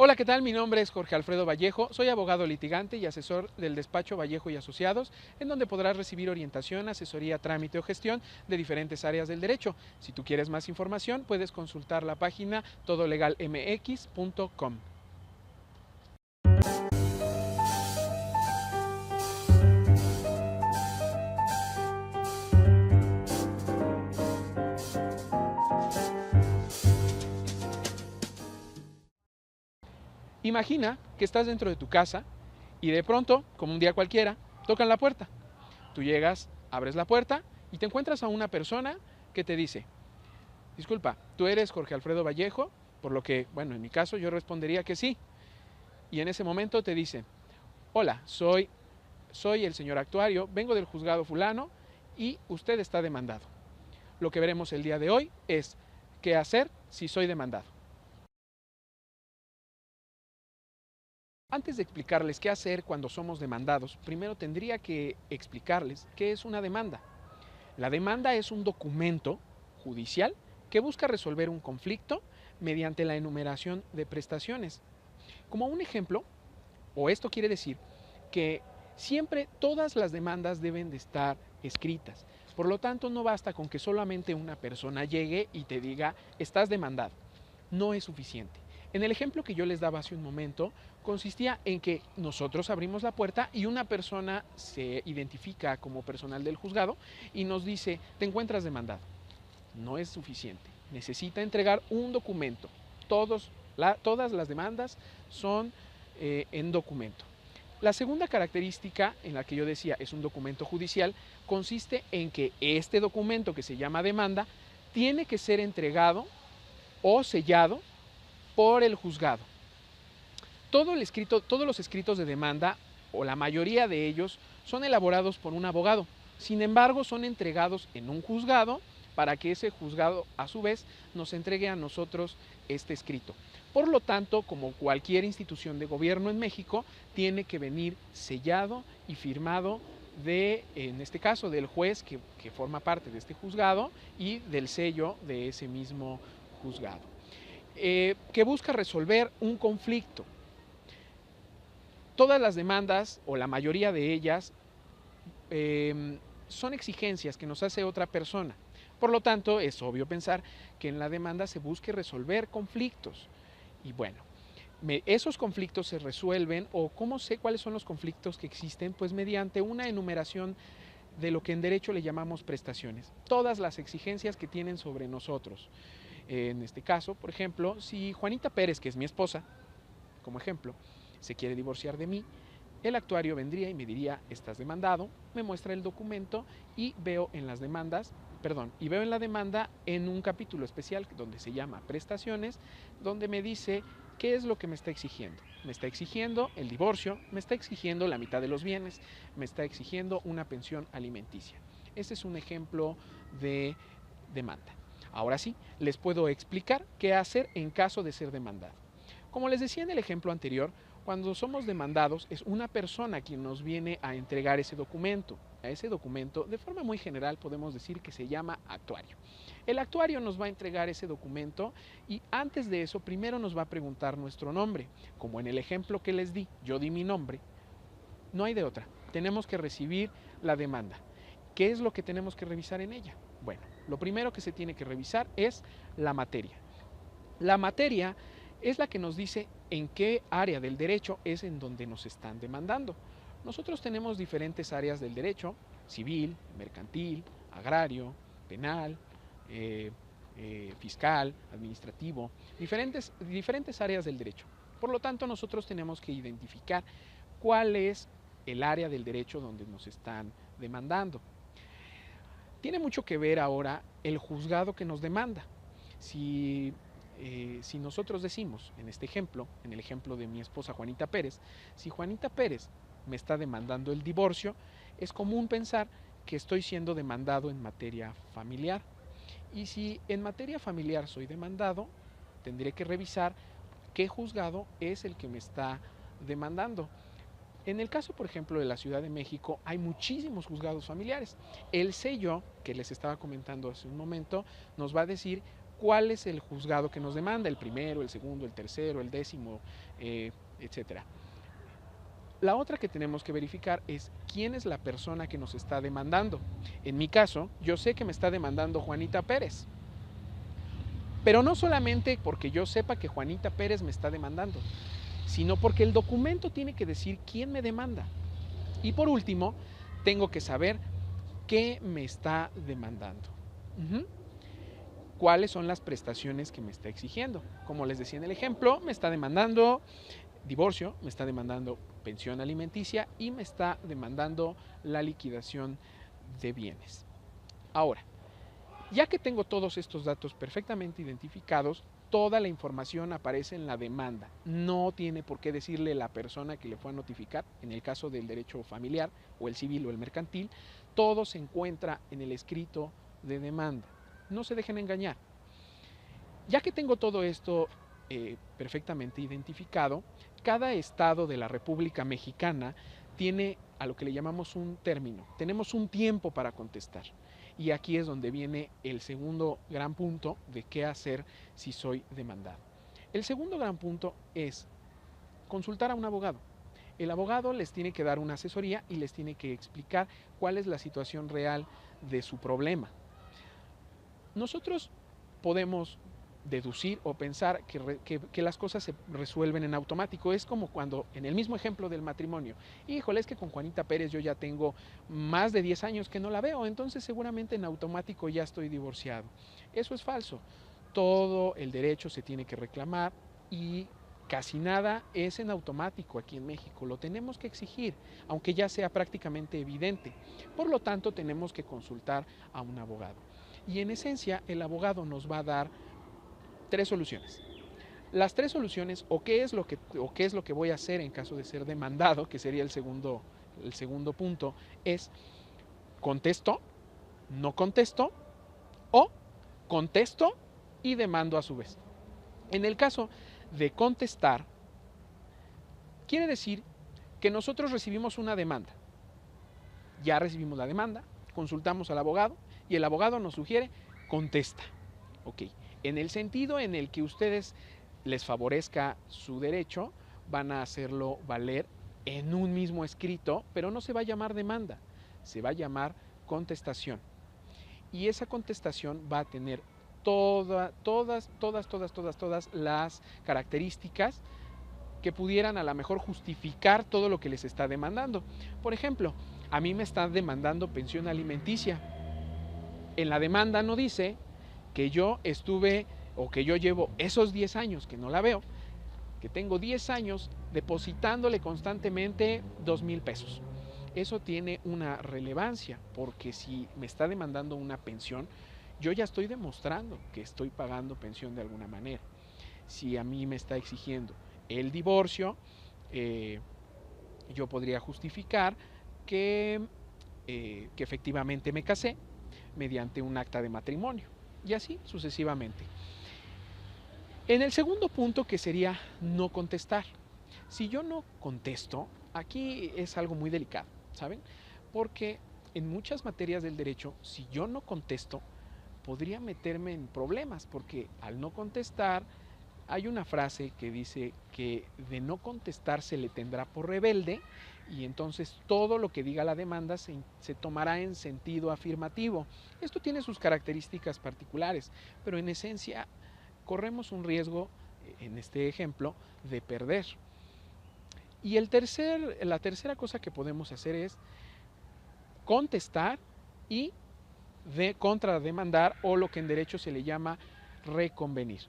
Hola, ¿qué tal? Mi nombre es Jorge Alfredo Vallejo, soy abogado litigante y asesor del despacho Vallejo y Asociados, en donde podrás recibir orientación, asesoría, trámite o gestión de diferentes áreas del derecho. Si tú quieres más información, puedes consultar la página todolegalmx.com. Imagina que estás dentro de tu casa y de pronto, como un día cualquiera, tocan la puerta. Tú llegas, abres la puerta y te encuentras a una persona que te dice: disculpa, ¿tú eres Jorge Alfredo Vallejo? Por lo que, bueno, en mi caso yo respondería que sí. Y en ese momento te dice: hola, soy el señor actuario, vengo del juzgado fulano y usted está demandado. Lo que veremos el día de hoy es qué hacer si soy demandado. Antes de explicarles qué hacer cuando somos demandados, primero tendría que explicarles qué es una demanda. La demanda es un documento judicial que busca resolver un conflicto mediante la enumeración de prestaciones. Como un ejemplo, o esto quiere decir que siempre todas las demandas deben de estar escritas. Por lo tanto, no basta con que solamente una persona llegue y te diga: estás demandado. No es suficiente. En el ejemplo que yo les daba hace un momento, consistía en que nosotros abrimos la puerta y una persona se identifica como personal del juzgado y nos dice: te encuentras demandado. No es suficiente. Necesita entregar un documento. Todas las demandas son en documento. La segunda característica en la que yo decía es un documento judicial consiste en que este documento, que se llama demanda, tiene que ser entregado o sellado por el juzgado. Todos los escritos de demanda, o la mayoría de ellos, son elaborados por un abogado. Sin embargo, son entregados en un juzgado para que ese juzgado, a su vez, nos entregue a nosotros este escrito. Por lo tanto, como cualquier institución de gobierno en México, tiene que venir sellado y firmado en este caso, del juez que forma parte de este juzgado y del sello de ese mismo juzgado. Que busca resolver un conflicto. Todas las demandas, o la mayoría de ellas, son exigencias que nos hace otra persona. Por lo tanto, es obvio pensar que en la demanda se busque resolver conflictos. Y bueno, esos conflictos se resuelven, o cómo sé cuáles son los conflictos que existen, pues mediante una enumeración de lo que en derecho le llamamos prestaciones. Todas las exigencias que tienen sobre nosotros. En este caso, por ejemplo, si Juanita Pérez, que es mi esposa, como ejemplo, se quiere divorciar de mí, el actuario vendría y me diría: estás demandado, me muestra el documento y veo en la demanda en un capítulo especial donde se llama prestaciones, donde me dice qué es lo que me está exigiendo. Me está exigiendo el divorcio, me está exigiendo la mitad de los bienes, me está exigiendo una pensión alimenticia. Este es un ejemplo de demanda. Ahora sí, les puedo explicar qué hacer en caso de ser demandado. Como les decía en el ejemplo anterior, cuando somos demandados es una persona quien nos viene a entregar ese documento. A ese documento, de forma muy general, podemos decir que se llama actuario. El actuario nos va a entregar ese documento y antes de eso primero nos va a preguntar nuestro nombre. Como en el ejemplo que les di, yo di mi nombre, no hay de otra. Tenemos que recibir la demanda. ¿Qué es lo que tenemos que revisar en ella? Bueno, lo primero que se tiene que revisar es la materia. La materia es la que nos dice en qué área del derecho es en donde nos están demandando. Nosotros tenemos diferentes áreas del derecho: civil, mercantil, agrario, penal, eh, fiscal, administrativo, diferentes áreas del derecho. Por lo tanto, nosotros tenemos que identificar cuál es el área del derecho donde nos están demandando. Tiene mucho que ver ahora el juzgado que nos demanda. Si nosotros decimos, en este ejemplo, en el ejemplo de mi esposa Juanita Pérez, si Juanita Pérez me está demandando el divorcio, es común pensar que estoy siendo demandado en materia familiar. Y si en materia familiar soy demandado, tendré que revisar qué juzgado es el que me está demandando. En el caso, por ejemplo, de la Ciudad de México, hay muchísimos juzgados familiares. El sello que les estaba comentando hace un momento nos va a decir cuál es el juzgado que nos demanda, el primero, el segundo, el tercero, el décimo, etcétera. La otra que tenemos que verificar es quién es la persona que nos está demandando. En mi caso, yo sé que me está demandando Juanita Pérez, pero no solamente porque yo sepa que Juanita Pérez me está demandando, sino porque el documento tiene que decir quién me demanda. Y por último, tengo que saber qué me está demandando. ¿Cuáles son las prestaciones que me está exigiendo? Como les decía en el ejemplo, me está demandando divorcio, me está demandando pensión alimenticia y me está demandando la liquidación de bienes. Ahora, ya que tengo todos estos datos perfectamente identificados, toda la información aparece en la demanda. No tiene por qué decirle la persona que le fue a notificar, en el caso del derecho familiar o el civil o el mercantil, todo se encuentra en el escrito de demanda. No se dejen engañar. Ya que tengo todo esto perfectamente identificado, cada estado de la República Mexicana tiene a lo que le llamamos un término. Tenemos un tiempo para contestar. Y aquí es donde viene el segundo gran punto de qué hacer si soy demandado. El segundo gran punto es consultar a un abogado. El abogado les tiene que dar una asesoría y les tiene que explicar cuál es la situación real de su problema. Nosotros podemos deducir o pensar que las cosas se resuelven en automático. Es como cuando, en el mismo ejemplo del matrimonio, híjole, es que con Juanita Pérez yo ya tengo más de 10 años que no la veo, entonces seguramente en automático ya estoy divorciado. Eso es falso. Todo el derecho se tiene que reclamar y casi nada es en automático aquí en México. Lo tenemos que exigir, aunque ya sea prácticamente evidente. Por lo tanto, tenemos que consultar a un abogado. Y en esencia, el abogado nos va a dar tres soluciones. Las tres soluciones, o qué es lo que voy a hacer en caso de ser demandado, que sería el segundo punto, es contesto, no contesto, o contesto y demando a su vez. En el caso de contestar, quiere decir que nosotros recibimos una demanda. Ya recibimos la demanda, consultamos al abogado y el abogado nos sugiere contesta. Ok. En el sentido en el que ustedes les favorezca su derecho, van a hacerlo valer en un mismo escrito, pero no se va a llamar demanda, se va a llamar contestación. Y esa contestación va a tener todas las características que pudieran a lo mejor justificar todo lo que les está demandando. Por ejemplo, a mí me está demandando pensión alimenticia. En la demanda no dice que yo estuve o que yo llevo esos 10 años que no la veo, que tengo 10 años depositándole constantemente 2,000 pesos. Eso tiene una relevancia, porque si me está demandando una pensión, yo ya estoy demostrando que estoy pagando pensión de alguna manera. Si a mí me está exigiendo el divorcio, yo podría justificar que efectivamente me casé mediante un acta de matrimonio, y así sucesivamente. En el segundo punto, que sería no contestar. Si yo no contesto, aquí es algo muy delicado, ¿saben? Porque en muchas materias del derecho, si yo no contesto, podría meterme en problemas, porque al no contestar, hay una frase que dice que de no contestar se le tendrá por rebelde, y entonces todo lo que diga la demanda se tomará en sentido afirmativo. Esto tiene sus características particulares, pero en esencia corremos un riesgo, en este ejemplo, de perder. Y la tercera cosa que podemos hacer es contestar y contrademandar, o lo que en derecho se le llama reconvenir.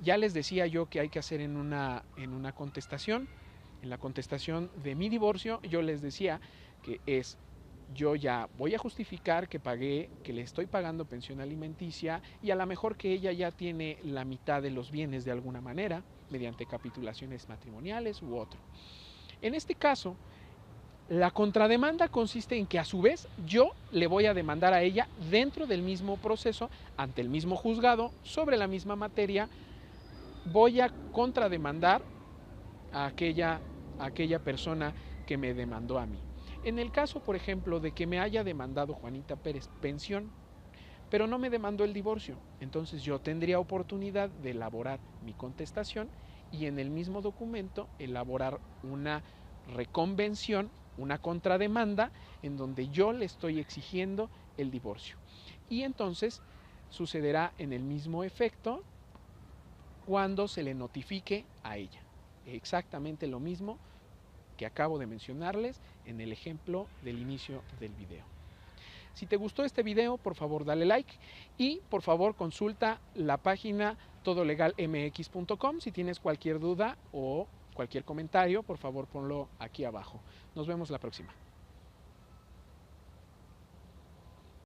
Ya les decía yo que hay que hacer en una contestación. En la contestación de mi divorcio, yo les decía que yo ya voy a justificar que le estoy pagando pensión alimenticia, y a lo mejor que ella ya tiene la mitad de los bienes de alguna manera, mediante capitulaciones matrimoniales u otro. En este caso, la contrademanda consiste en que a su vez yo le voy a demandar a ella dentro del mismo proceso, ante el mismo juzgado, sobre la misma materia. Voy a contrademandar a aquella persona que me demandó a mí. En el caso, por ejemplo, de que me haya demandado Juanita Pérez pensión, pero no me demandó el divorcio. Entonces yo tendría oportunidad de elaborar mi contestación y en el mismo documento elaborar una reconvención, una contrademanda en donde yo le estoy exigiendo el divorcio. Y entonces sucederá en el mismo efecto cuando se le notifique a ella. Exactamente lo mismo que acabo de mencionarles en el ejemplo del inicio del video. Si te gustó este video, por favor dale like y por favor consulta la página todolegalmx.com. Si tienes cualquier duda o cualquier comentario, por favor ponlo aquí abajo. Nos vemos la próxima.